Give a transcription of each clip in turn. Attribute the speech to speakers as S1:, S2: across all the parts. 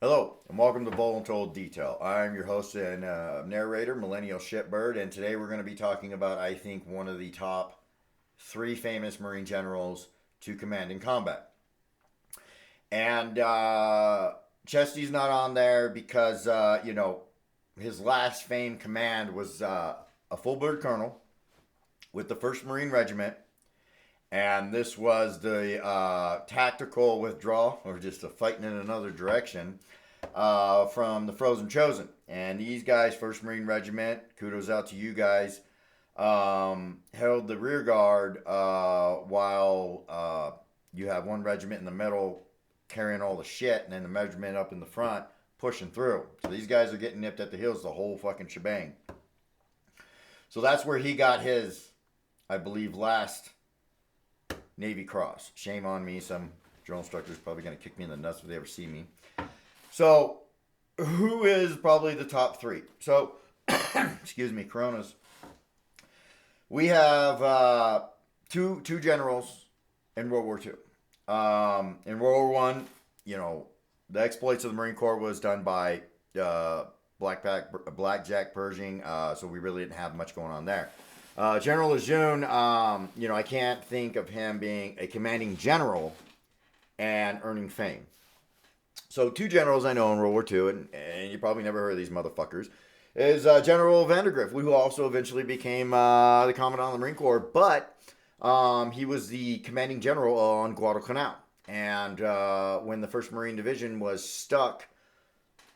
S1: Hello, and welcome to Voluntold Detail. I'm your host and narrator, Millennial Shitbird, and today we're going to be talking about, I think, one of the top three famous Marine generals to command in combat. And Chesty's not on there because, his last famed command was a full bird colonel with the 1st Marine Regiment, and this was the tactical withdrawal, or just a fighting in another direction, from the Frozen Chosen. And these guys, 1st Marine Regiment, kudos out to you guys, held the rear guard while you have one regiment in the middle carrying all the shit, and then the regiment up in the front pushing through. So these guys are getting nipped at the heels the whole fucking shebang. So that's where he got his, I believe, last Navy Cross. Shame on me. Some drill instructors probably going to kick me in the nuts if they ever see me. So, who is probably the top three? So, excuse me, Coronas. We have two generals in World War II. In World War One, the exploits of the Marine Corps was done by Blackjack Pershing, so we really didn't have much going on there. General Lejeune, I can't think of him being a commanding general and earning fame. So two generals I know in World War II, and you probably never heard of these motherfuckers, is General Vandergrift, who also eventually became the Commandant of the Marine Corps, but he was the commanding general on Guadalcanal. And when the 1st Marine Division was stuck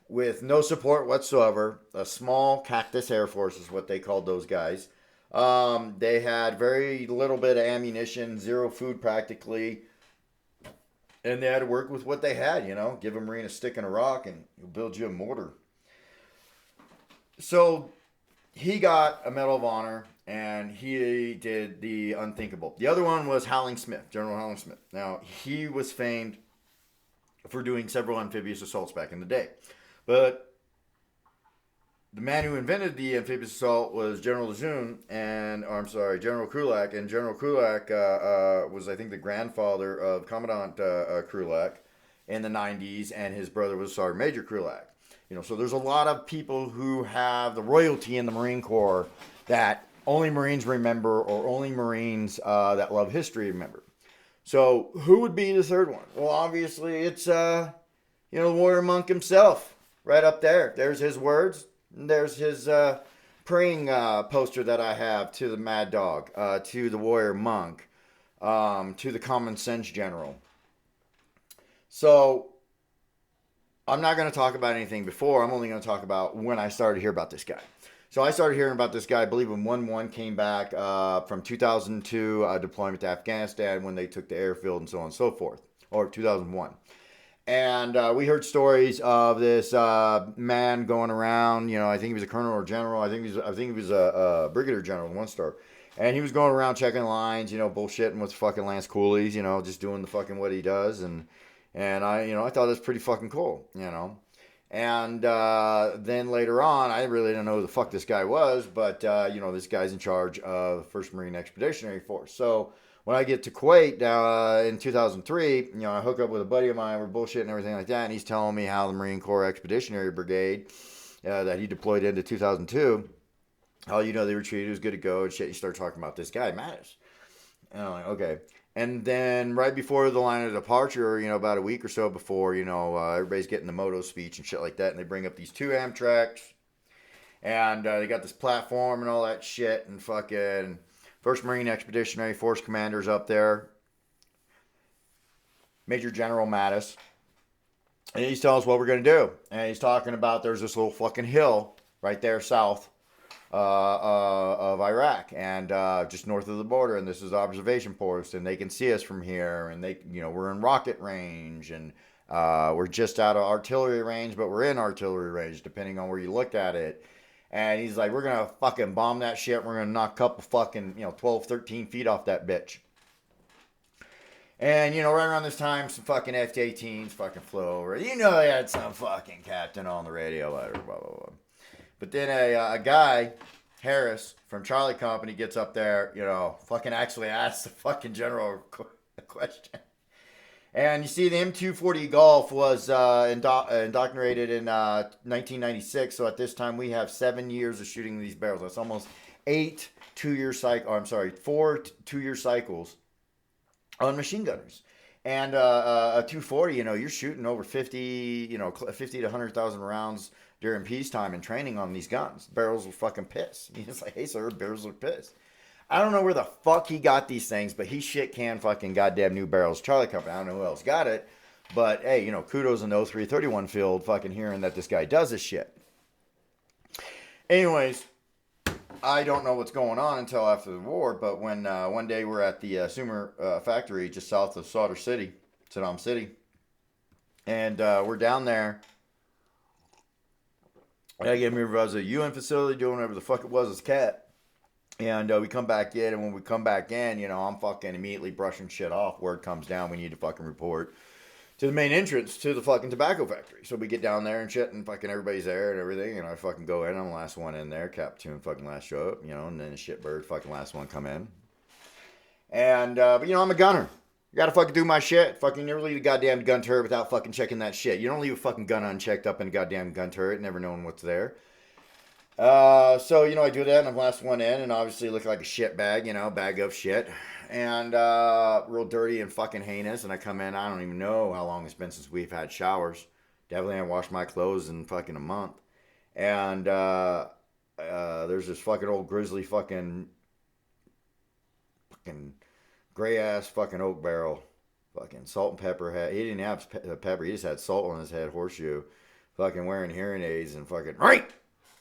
S1: with no support whatsoever, a small Cactus Air Force is what they called those guys. They had very little bit of ammunition, zero food practically, and they had to work with what they had, give a Marine a stick and a rock and he'll build you a mortar. So he got a Medal of Honor and he did the unthinkable. The other one was Howling Smith, General Howling Smith. Now, he was famed for doing several amphibious assaults back in the day. But the man who invented the amphibious assault was General Lejeune, General Krulak, and General Krulak was, I think, the grandfather of Commandant Krulak in the 90s, and his brother was Sergeant Major Krulak. So there's a lot of people who have the royalty in the Marine Corps that only Marines remember, or only Marines that love history remember. So who would be the third one? Well, obviously it's the warrior monk himself, right up there. There's his words. There's his praying poster that I have to the Mad Dog, to the Warrior Monk, to the Common Sense General. So, I'm not going to talk about anything before. I'm only going to talk about when I started to hear about this guy. So, I started hearing about this guy, I believe, when 1-1 came back from 2002 deployment to Afghanistan, when they took the airfield and so on and so forth, or 2001. And we heard stories of this man going around. I think he was a colonel or general. I think he was a brigadier general, 1-star. And he was going around checking lines, bullshitting with fucking Lance Coolies, just doing the fucking what he does. And I thought it was pretty fucking cool, And then later on, I really didn't know who the fuck this guy was, but this guy's in charge of 1st Marine Expeditionary Force. So when I get to Kuwait in 2003, I hook up with a buddy of mine. We're bullshitting and everything like that, and he's telling me how the Marine Corps Expeditionary Brigade that he deployed into 2002, how they were treated, it was good to go and shit. You start talking about this guy, Mattis. And I'm like, okay. And then right before the line of departure, about a week or so before, everybody's getting the moto speech and shit like that, and they bring up these 2 Amtraks, and they got this platform and all that shit, and fucking 1st Marine Expeditionary Force commanders up there, Major General Mattis, and he's telling us what we're going to do. And he's talking about there's this little fucking hill right there south of Iraq, and just north of the border, and this is observation post, and they can see us from here, and we're in rocket range, and we're just out of artillery range, but we're in artillery range, depending on where you look at it. And he's like, we're going to fucking bomb that shit. We're going to knock a couple fucking, 12, 13 feet off that bitch. And, right around this time, some fucking F-18s fucking flew over. They had some fucking captain on the radio, blah, blah, blah. But then a guy, Harris, from Charlie Company gets up there, fucking actually asks the fucking general a question. And you see, the M240 Golf was indoctrinated in 1996. So at this time, we have 7 years of shooting these barrels. That's almost 8 2-year cycle. I'm sorry, 4 2-year cycles on machine gunners. And a 240, you're shooting over 50, 50 to 100,000 rounds during peacetime and training on these guns. Barrels will fucking piss. It's like, hey, sir, barrels are pissed. I don't know where the fuck he got these things, but he shit can fucking goddamn new barrels. Charlie Company, I don't know who else got it. But hey, kudos in the 0331 field fucking hearing that this guy does this shit. Anyways, I don't know what's going on until after the war, but when one day we're at the Sumer factory just south of Saddam City, and we're down there. I gave me a UN facility doing whatever the fuck it was as cat. And we come back in, and when we come back in, I'm fucking immediately brushing shit off. Word comes down, we need to fucking report to the main entrance to the fucking tobacco factory. So we get down there and shit, and fucking everybody's there and everything, and I fucking go in. I'm the last one in there. Captain fucking last show up, and then the shitbird fucking last one come in. And, but I'm a gunner. You gotta fucking do my shit. Fucking never leave a goddamn gun turret without fucking checking that shit. You don't leave a fucking gun unchecked up in a goddamn gun turret, never knowing what's there. So, I do that, and I'm the last one in, and obviously look like a shit bag, bag of shit, and, real dirty and fucking heinous, and I come in, I don't even know how long it's been since we've had showers. Definitely haven't washed my clothes in fucking a month. And, there's this fucking old grizzly fucking gray ass fucking oak barrel, fucking salt and pepper head. He didn't have pepper, he just had salt on his head, horseshoe, fucking wearing hearing aids, and fucking, right!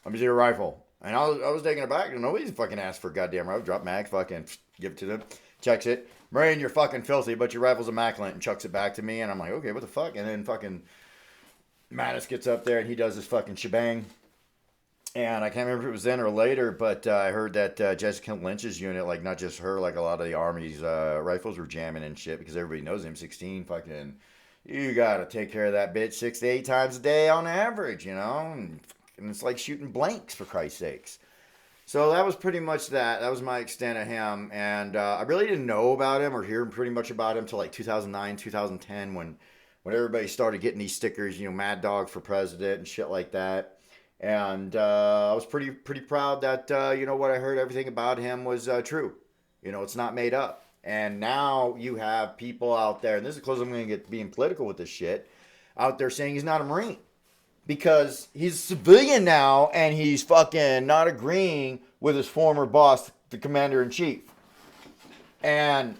S1: Let me see your rifle. And I was taking it back, and nobody's fucking asked for a goddamn rifle. Drop mag, fucking give it to them, checks it. Marine, you're fucking filthy, but your rifle's immaculate, and chucks it back to me. And I'm like, okay, what the fuck? And then fucking Mattis gets up there, and he does this fucking shebang. And I can't remember if it was then or later, but I heard that Jessica Lynch's unit, like not just her, like a lot of the Army's rifles were jamming and shit, because everybody knows M16 fucking, you gotta take care of that bitch 6 to 8 times a day on average, and it's like shooting blanks, for Christ's sakes. So that was pretty much that. That was my extent of him. And I really didn't know about him or hear pretty much about him until like 2009, 2010, when everybody started getting these stickers, Mad Dog for President and shit like that. And I was pretty proud that, what I heard, everything about him was true. It's not made up. And now you have people out there, and this is close, I'm going to get being political with this shit, out there saying he's not a Marine. Because he's a civilian now, and he's fucking not agreeing with his former boss, the commander-in-chief. And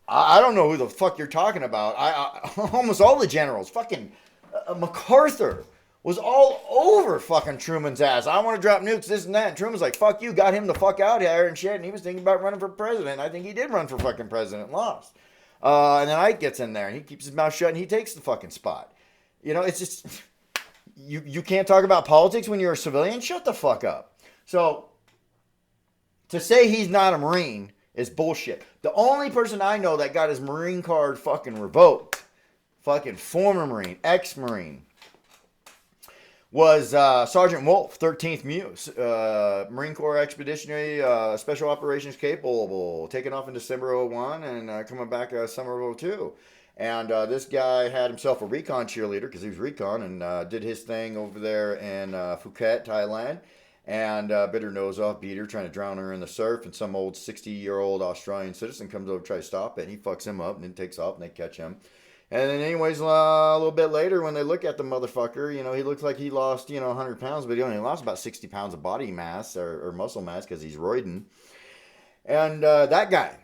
S1: I don't know who the fuck you're talking about. I almost all the generals, fucking MacArthur was all over fucking Truman's ass. I want to drop nukes, this and that. And Truman's like, fuck you, got him the fuck out here and shit. And he was thinking about running for president. I think he did run for fucking president, lost. And then Ike gets in there, and he keeps his mouth shut, and he takes the fucking spot. It's just... You can't talk about politics when you're a civilian? Shut the fuck up. So, to say he's not a Marine is bullshit. The only person I know that got his Marine card fucking revoked, fucking former Marine, ex-Marine, was Sergeant Wolf, 13th Muse, Marine Corps Expeditionary Special Operations Capable, taken off in December of 01 and coming back summer of 02. And this guy had himself a recon cheerleader, because he was recon, and did his thing over there in Phuket, Thailand, and bit her nose off, beat her, trying to drown her in the surf, and some old 60-year-old Australian citizen comes over to try to stop it, and he fucks him up, and then takes off, and they catch him. And then anyways, a little bit later, when they look at the motherfucker, he looks like he lost, 100 pounds, but he only lost about 60 pounds of body mass, or muscle mass, because he's roiding. And that guy,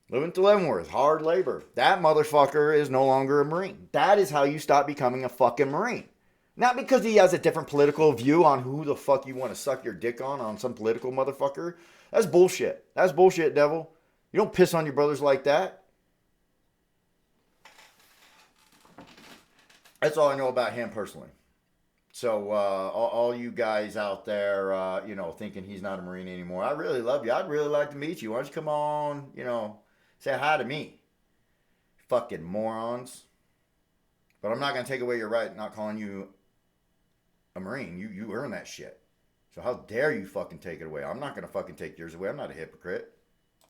S1: living to Leavenworth, hard labor. That motherfucker is no longer a Marine. That is how you stop becoming a fucking Marine. Not because he has a different political view on who the fuck you want to suck your dick on some political motherfucker. That's bullshit. That's bullshit, devil. You don't piss on your brothers like that. That's all I know about him personally. So all you guys out there, thinking he's not a Marine anymore, I really love you. I'd really like to meet you. Why don't you come on, say hi to me, fucking morons. But I'm not going to take away your right not calling you a Marine. You earn that shit. So how dare you fucking take it away? I'm not going to fucking take yours away. I'm not a hypocrite.